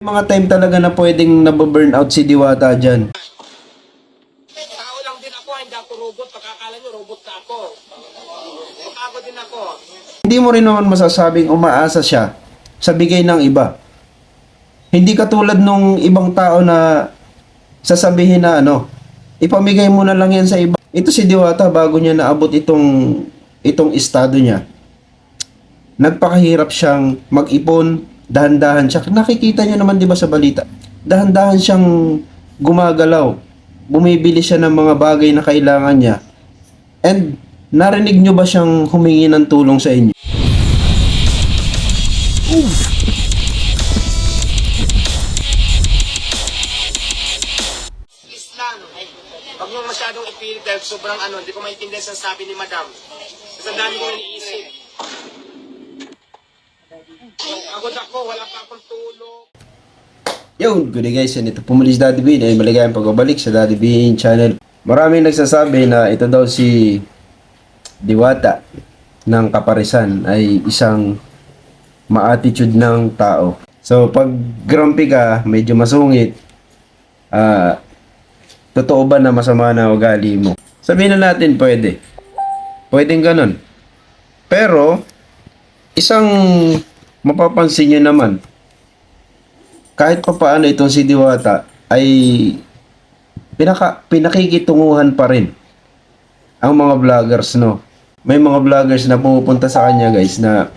Mga time talaga na pwedeng nababurnout si Diwata dyan. Tao lang din ako, hindi ako robot. Pagkakala nyo, robot na ako. Pagkakala din ako. Hindi mo rin naman masasabing umaasa siya sa bigay ng iba. Hindi katulad nung ibang tao na sasabihin na ipamigay mo na lang yan sa iba. Ito si Diwata bago niya naabot itong estado niya. Nagpakahirap siyang mag-ipon, dahan-dahan siya. Nakikita niyo naman 'di ba sa balita? Dahan-dahan siyang gumagalaw. Bumibili siya ng mga bagay na kailangan niya. And narinig niyo ba siyang humingi ng tulong sa inyo? Please lang. Huwag nyo masyadong ipilit dahil sobrang hindi ko maintindihan sa sabi ni Madam. Sa dami ko iniisip. Pagod ako, wala pa akong tulog. Yo, good day guys, and ito po muli si Daddy Bean ay maligayang pagbabalik sa Daddy Bean channel. Maraming nagsasabi na ito daw si Diwata ng Kaparisan ay isang ma-attitude ng tao. So pag grumpy ka, medyo masungit, totoo ba na masama na ugali mo? Sabihin na natin pwede. Pwedeng ganun. Pero, isang mapapansin nyo naman, kahit pa paano itong si Diwata ay pinakikitunguhan pa rin ang mga vloggers, no? May mga vloggers na pumupunta sa kanya guys na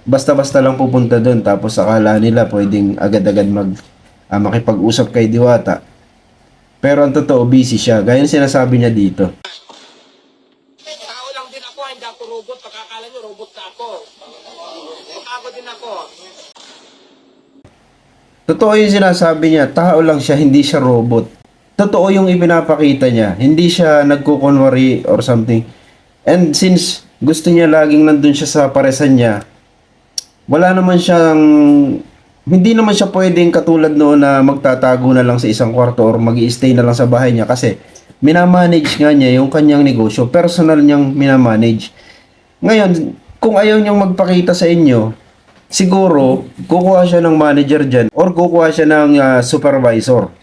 basta-basta lang pupunta doon tapos akala nila pwedeng agad-agad makipag-usap kay Diwata. Pero ang totoo, busy siya. Gaya ng sinasabi niya dito. Tao lang din ako, hindi ako robot. Pagkakala nyo, robot na ako. Pagkakala din ako. Totoo yung sinasabi niya, tao lang siya, hindi siya robot. Totoo yung ipinapakita niya, hindi siya nagkukunwari or something. And since gusto niya laging nandun siya sa paresan niya, hindi naman siya pwedeng katulad noon na magtatago na lang sa isang kwarto or mag-i-stay na lang sa bahay niya kasi minamanage nga niya yung kanyang negosyo, personal niyang minamanage. Ngayon, kung ayaw niyang magpakita sa inyo, siguro, kukuha siya ng manager dyan or kukuha siya ng supervisor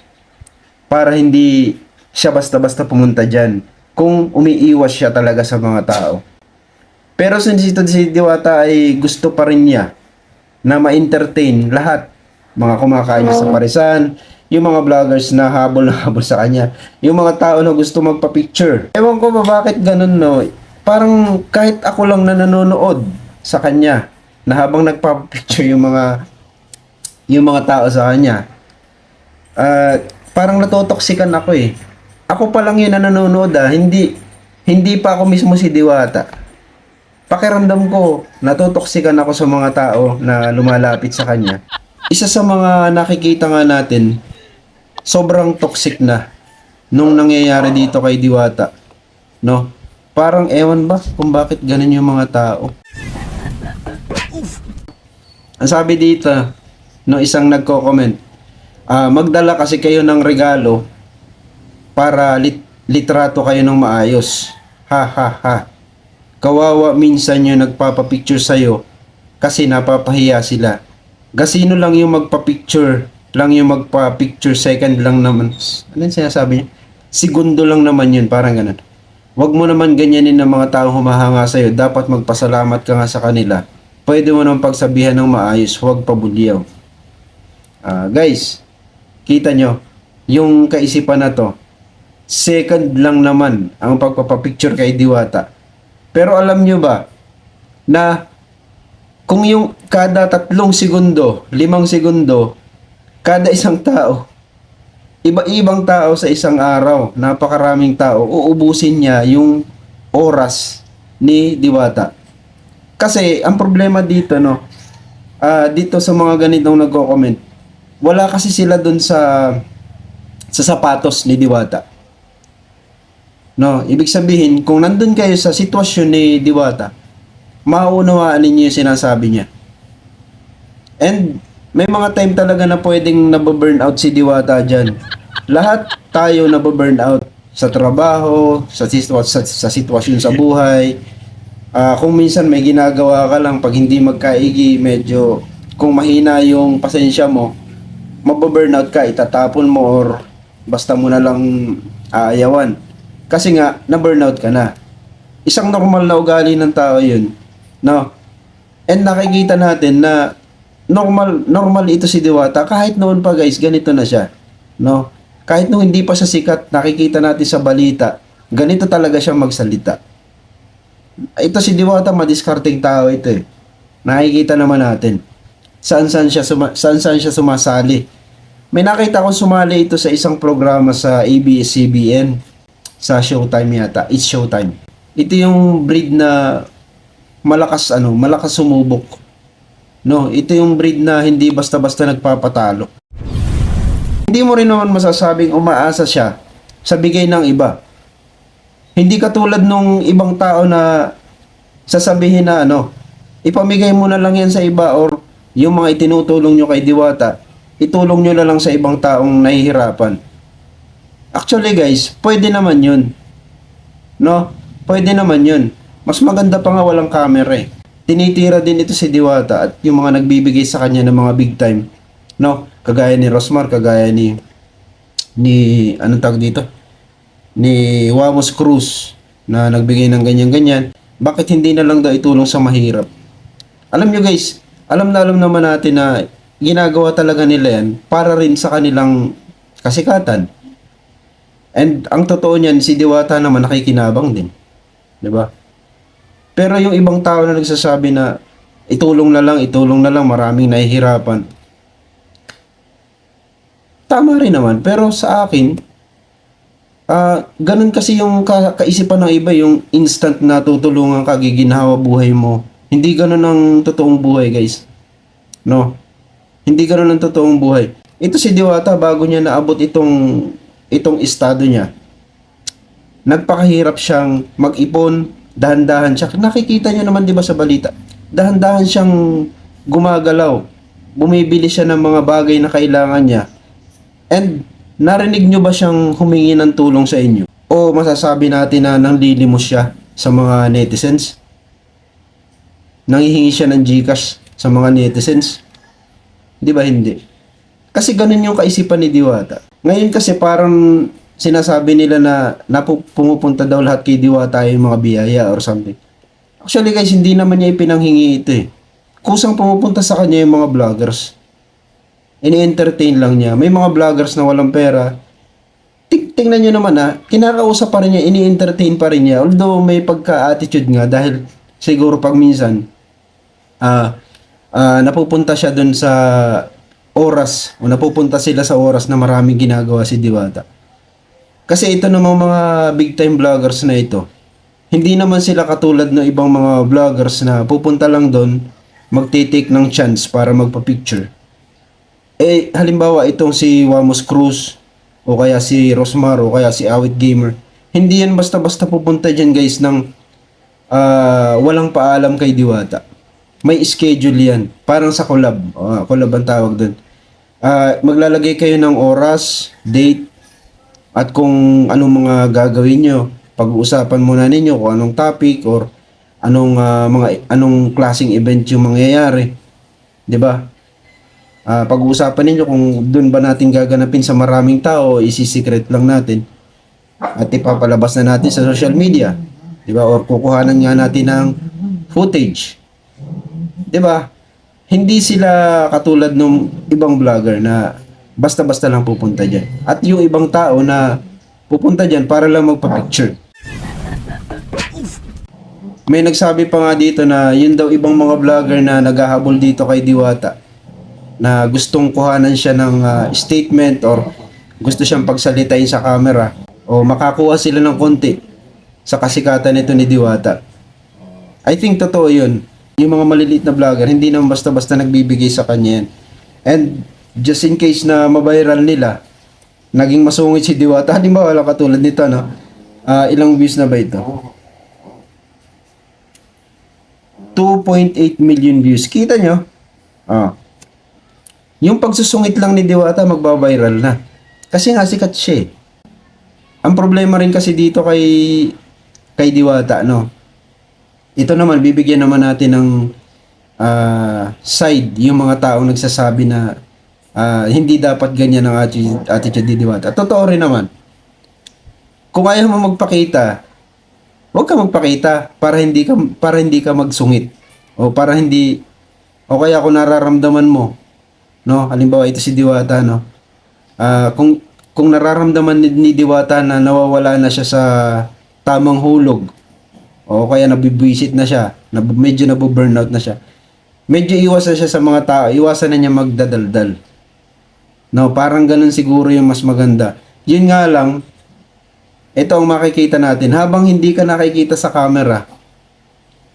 para hindi siya basta-basta pumunta dyan kung umiiwas siya talaga sa mga tao. Pero since ito si Diwata ay gusto pa rin niya na ma-entertain lahat, mga kumakain niya sa parisan, yung mga vloggers na habol sa kanya, yung mga tao na gusto magpa-picture. Ewan ko ba bakit ganun, no? Parang kahit ako lang na nanonood sa kanya, na habang nagpa-picture yung mga tao sa kanya, parang natotoksikan ako eh. Ako pa lang yun na nanonood hindi pa ako mismo si Diwata. Pakiramdam ko, natotoksikan ako sa mga tao na lumalapit sa kanya. Isa sa mga nakikita nga natin, sobrang toxic na nung nangyayari dito kay Diwata. No? Parang ewan ba kung bakit ganun yung mga tao. Ang sabi dito, no, isang nagko-comment, magdala kasi kayo ng regalo para litrato kayo ng maayos. Ha ha ha. Kawawa minsan yung nagpapapicture sa'yo kasi napapahiya sila. Gasino lang yung magpapicture, second lang naman. Anong sinasabi niya? Segundo lang naman yun, parang ganun. Huwag mo naman ganyanin ng mga taong humahanga sa'yo. Dapat magpasalamat ka nga sa kanila. Pwede mo nang pagsabihan ng maayos, huwag pabulyaw. Guys, kita nyo, yung kaisipan na to, second lang naman ang pagpapapicture kay Diwata. Pero alam nyo ba, na kung yung kada 3 segundo, 5 segundo, kada isang tao, iba-ibang tao sa isang araw, napakaraming tao, uubusin niya yung oras ni Diwata. Kasi ang problema dito, no, dito sa mga ganitong nagko-comment, wala kasi sila dun sa sapatos ni Diwata. No, ibig sabihin, kung nandun kayo sa sitwasyon ni Diwata, mauunawaan ninyo yung sinasabi niya. And may mga time talaga na pwedeng nababurnout si Diwata dyan. Lahat tayo nababurnout sa trabaho, sa sitwasyon sa buhay. Kung minsan may ginagawa ka lang, pag hindi magkaigi, medyo kung mahina yung pasensya mo, mababurnout ka, itatapon mo or basta mo na lang aayawan. Kasi nga, na-burnout ka na. Isang normal na ugali ng tao yun. No? And nakikita natin na normal ito si Diwata. Kahit noon pa guys, ganito na siya. No? Kahit nung hindi pa siya sikat, nakikita natin sa balita, ganito talaga siya magsalita. Ito si Diwata, madiskarteng tao ito eh. Nakikita naman natin. Saan-saan siya sumasali. May nakita ko sumali ito sa isang programa sa ABS-CBN sa Showtime yata. It's Showtime. Ito yung breed na malakas sumubok. No, ito yung breed na hindi basta-basta nagpapatalo. Hindi mo rin naman masasabing umaasa siya sa bigay ng iba. Hindi katulad nung ibang tao na sasabihin na ipamigay mo na lang yan sa iba or yung mga itinutulong nyo kay Diwata, itulong nyo na lang sa ibang taong nahihirapan. Actually guys, pwede naman yun. No? Pwede naman yun. Mas maganda pa nga walang camera eh. Tinitira din ito si Diwata at yung mga nagbibigay sa kanya ng mga big time. No? Kagaya ni Rosmar, kagaya ni anong tawag dito? Ni Wamos Cruz na nagbigay ng ganyan-ganyan. Bakit hindi na lang daw itulong sa mahirap? Alam nyo guys, alam naman natin na ginagawa talaga nila yan para rin sa kanilang kasikatan. And ang totoo niyan, si Diwata naman nakikinabang din. 'Di ba? Pero yung ibang tao na nagsasabi na itulong na lang, maraming nahihirapan. Tama rin naman, pero sa akin, ganun kasi yung kaisipan ng iba, yung instant na tutulungan ka, giginhawa buhay mo. Hindi ganun ang totoong buhay, guys. No? Hindi ganun ang totoong buhay. Ito si Diwata, bago niya naabot itong estado niya, nagpakahirap siyang mag-ipon, dahan-dahan siya. Nakikita niyo naman 'di ba sa balita? Dahan-dahan siyang gumagalaw. Bumibili siya ng mga bagay na kailangan niya. And narinig niyo ba siyang humingi ng tulong sa inyo? O masasabi natin na nanglilimos siya sa mga netizens? Nanghihingi siya ng GCash sa mga netizens? 'Di ba hindi? Kasi ganun yung kaisipan ni Diwata. Ngayon kasi parang sinasabi nila na pumupunta daw lahat kay Diwata yung mga biyaya or something. Actually guys, hindi naman niya ipinanghingi ito eh. Kusang pumupunta sa kanya yung mga vloggers. Ini-entertain lang niya. May mga vloggers na walang pera. Tingnan nyo naman kinakausap pa rin niya, ini-entertain pa rin niya. Although may pagka-attitude nga dahil siguro pag minsan napupunta siya dun sa oras o napupunta sila sa oras na maraming ginagawa si Diwata. Kasi ito namang mga big time vloggers na ito, hindi naman sila katulad ng ibang mga vloggers na pupunta lang doon, magtitake ng chance para magpa-picture. Eh, halimbawa itong si Wamos Cruz, o kaya si Rosmar, o kaya si Awit Gamer, hindi yan basta-basta pupunta dyan guys ng walang paalam kay Diwata. May schedule yan, parang sa collab, collab ang tawag doon. Maglalagay kayo ng oras, date, at kung anong mga gagawin nyo. Pag-uusapan muna ninyo kung anong topic or anong klaseng event yung mangyayari. 'Di ba? Pag-uusapan ninyo kung doon ba natin gaganapin sa maraming tao, isi-secret lang natin. At ipapalabas na natin sa social media. 'Di ba? Or kukuhanan nga natin ng footage. 'Di ba? Hindi sila katulad ng ibang vlogger na basta-basta lang pupunta dyan. At yung ibang tao na pupunta dyan para lang magpa-picture. May nagsabi pa nga dito na yun daw ibang mga vlogger na naghahabol dito kay Diwata na gustong kuhanan siya ng statement or gusto siyang pagsalitain sa camera o makakuha sila ng konti sa kasikatan nito ni Diwata. I think totoo yun. Yung mga maliliit na vlogger, hindi naman basta-basta nagbibigay sa kanya yan. And just in case na mabiral nila, naging masungit si Diwata. Halimbawa, wala katulad nito, no? Ilang views na ba ito? 2.8 million views. Kita nyo? Yung pagsusungit lang ni Diwata, magbabiral na. Kasi nga sikat siya eh. Ang problema rin kasi dito kay Diwata, no? Ito naman, bibigyan naman natin ng side yung mga taong nagsasabi na hindi dapat ganyan ang attitude ni Diwata. Totoo rin naman. Kung ayaw mo magpakita, huwag ka magpakita para hindi ka magsungit. O para hindi o kaya kung nararamdaman mo, no? Halimbawa ito si Diwata, no? Kung nararamdaman ni Diwata na nawawala na siya sa tamang hulog o kaya nabibwisit na siya, medyo nabu-burnout na siya. Medyo iwasan siya sa mga tao, iwasan na niya magdadaldal. No, parang ganun siguro yung mas maganda. Yun nga lang, ito ang makikita natin. Habang hindi ka nakikita sa camera,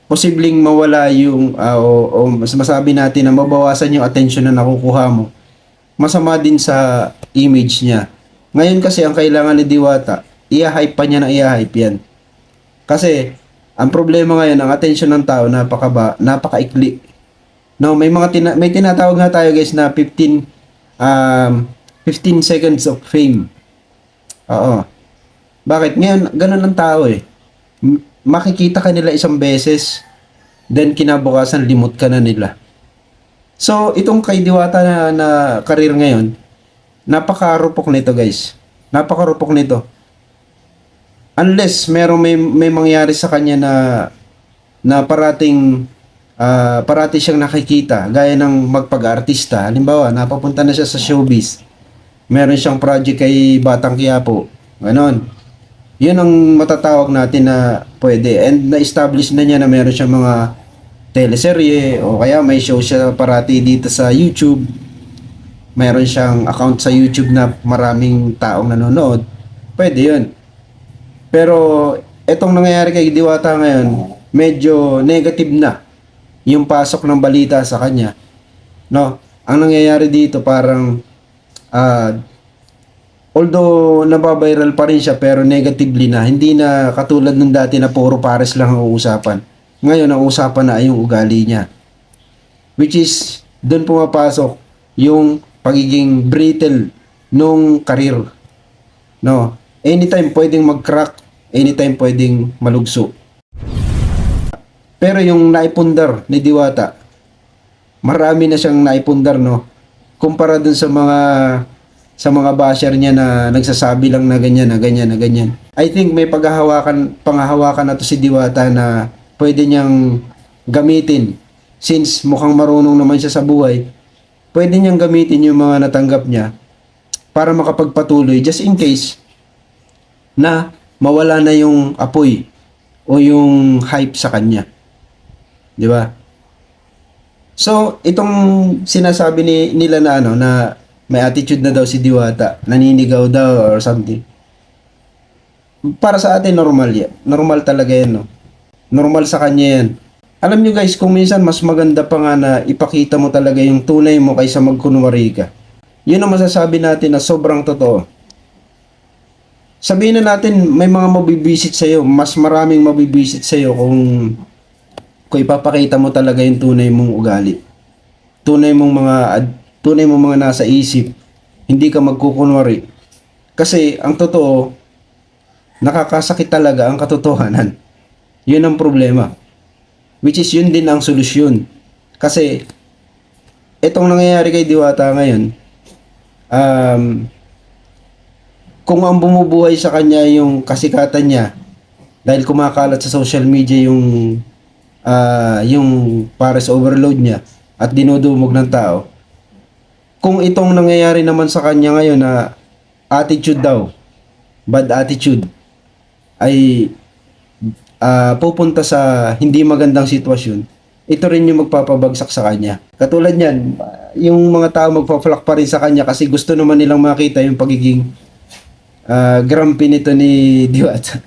posibleng mawala yung, o mas masabi natin na mabawasan yung attention na nakukuha mo. Masama din sa image niya. Ngayon kasi ang kailangan ni Diwata, i-hype pa niya na i-hype yan. Kasi, ang problema ngayon, ang attention ng tao, napakaikli. No, may tinatawag nga tayo guys na 15 seconds of fame. Oo. Bakit? Ngayon, ganun ang tao eh. Makikita ka nila isang beses, then kinabukasan limot ka na nila. So, itong kay Diwata na career ngayon, napakarupok nito guys. Napakarupok nito. Unless may mangyari sa kanya na parati siyang nakikita, gaya ng magpag-artista. Halimbawa, napapunta na siya sa showbiz. Meron siyang project kay Batang Quiapo. Ganon. Yun ang matatawag natin na pwede. And na-establish na niya na meron siyang mga teleserye o kaya may show siya parati dito sa YouTube. Meron siyang account sa YouTube na maraming taong nanonood. Pwede yun. Pero etong nangyayari kay Diwata ngayon, medyo negative na yung pasok ng balita sa kanya. No? Ang nangyayari dito parang although nababiral pa rin siya pero negatively na, hindi na katulad nung dati na puro pares lang ang uusapan. Ngayon ang usapan na ay yung ugali niya. Which is doon pumapasok yung pagiging brittle nung karir. No? Anytime pwedeng mag-crack, anytime pwedeng malugso. Pero yung naipundar ni Diwata, marami na siyang naipundar, no? Kumpara dun sa mga basher niya na nagsasabi lang na ganyan, na ganyan, na ganyan. I think may panghahawakan na to si Diwata na pwede niyang gamitin. Since mukhang marunong naman siya sa buhay, pwede niyang gamitin yung mga natanggap niya para makapagpatuloy just in case na mawala na yung apoy o yung hype sa kanya. Di ba? So, itong sinasabi nila na na may attitude na daw si Diwata, naninigaw daw or something. Para sa atin normal yan. Normal talaga yan, no? Normal sa kanya yan. Alam nyo guys, kung minsan mas maganda pa nga na ipakita mo talaga yung tunay mo kaysa magkunwari ka. Yun ang masasabi natin na sobrang totoo. Sabihin na natin, may mga mabibisit sa'yo, mas maraming mabibisit sa'yo kung ipapakita mo talaga yung tunay mong ugali. Tunay mong mga nasa isip, hindi ka magkukunwari. Kasi ang totoo, nakakasakit talaga ang katotohanan. Yun ang problema. Which is yun din ang solusyon. Kasi itong nangyayari kay Diwata ngayon, kung ang bumubuhay sa kanya yung kasikatan niya dahil kumakalat sa social media yung pares overload niya at dinudumog ng tao. Kung itong nangyayari naman sa kanya ngayon na attitude daw, bad attitude, ay pupunta sa hindi magandang sitwasyon, ito rin yung magpapabagsak sa kanya. Katulad niyan, yung mga tao magpa-flock pa rin sa kanya kasi gusto naman nilang makita yung pagiging grumpy nito ni Diwata.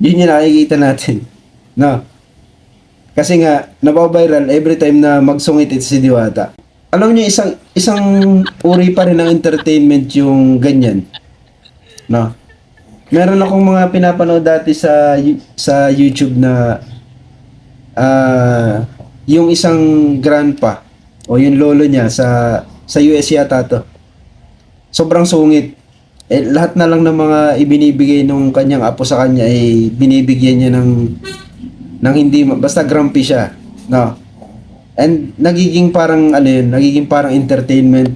Yun yung nakikita natin. No? Kasi nga, nababiral every time na magsungit ito si Diwata. Alam niyo, isang uri pa rin ng entertainment yung ganyan. No? Meron akong mga pinapanood dati sa YouTube na yung isang grandpa o yung lolo niya sa US yata to. Sobrang sungit. Lahat na lang ng mga ibinibigay nung kanyang apo sa kanya ay binibigyan niya ng hindi, basta grumpy siya. No. And nagiging parang ano yun, nagiging parang entertainment.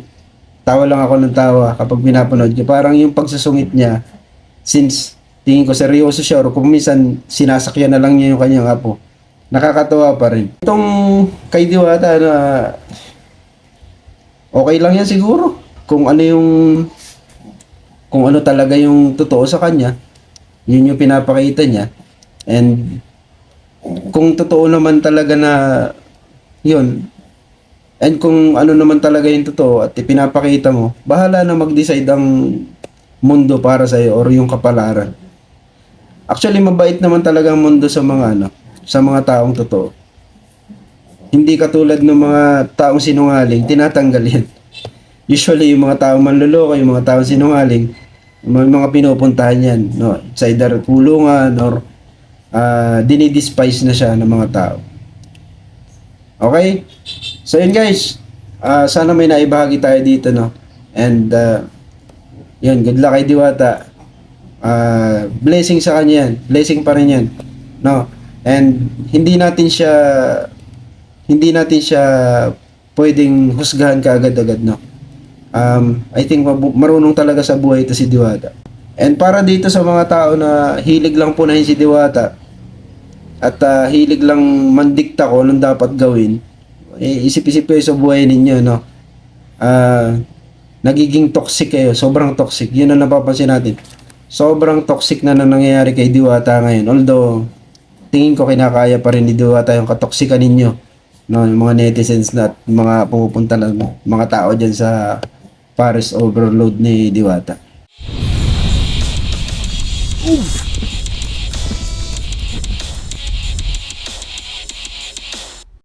Tawa lang ako ng tawa kapag pinapanood ko. Parang yung pagsusungit niya, since tingin ko seryoso siya or kung minsan sinasakyan na lang niya yung kanyang apo. Nakakatawa pa rin. Itong kay Diwata na okay lang yan siguro. Kung ano talaga yung totoo sa kanya, yun yung pinapakita niya. And kung totoo naman talaga na yun, and kung ano naman talaga yung totoo at ipinapakita mo, bahala na mag-decide ang mundo para sa iyo or yung kapalaran. Actually, mabait naman talaga ang mundo sa mga sa mga taong totoo. Hindi katulad ng mga taong sinungaling, tinatanggal yan. Usually, yung mga taong manloloko, yung mga taong sinungaling, may mga pinupuntahan yan. No? It's either tulungan or dinidespise na siya ng mga tao. Okay? So yun guys, sana may naibahagi tayo dito, no? And yun, good luck kay Diwata. Blessing sa kanya yan. Blessing pa rin yan. No? And hindi natin siya pwedeng husgahan kaagad-agad, no? I think marunong talaga sa buhay ito si Diwata. And para dito sa mga tao na hilig lang punahin si Diwata at hilig lang mandikta ko anong dapat gawin, isip-isip kayo sa buhay ninyo, no? Nagiging toxic kayo, sobrang toxic. Yun ang napapansin natin. Sobrang toxic na nangyayari kay Diwata ngayon. Although, tingin ko kinakaya pa rin ni Diwata yung katoksikan ninyo, no? Yung mga netizens na at mga pumupunta na mga tao dyan sa Paris overload ni Diwata. Oof.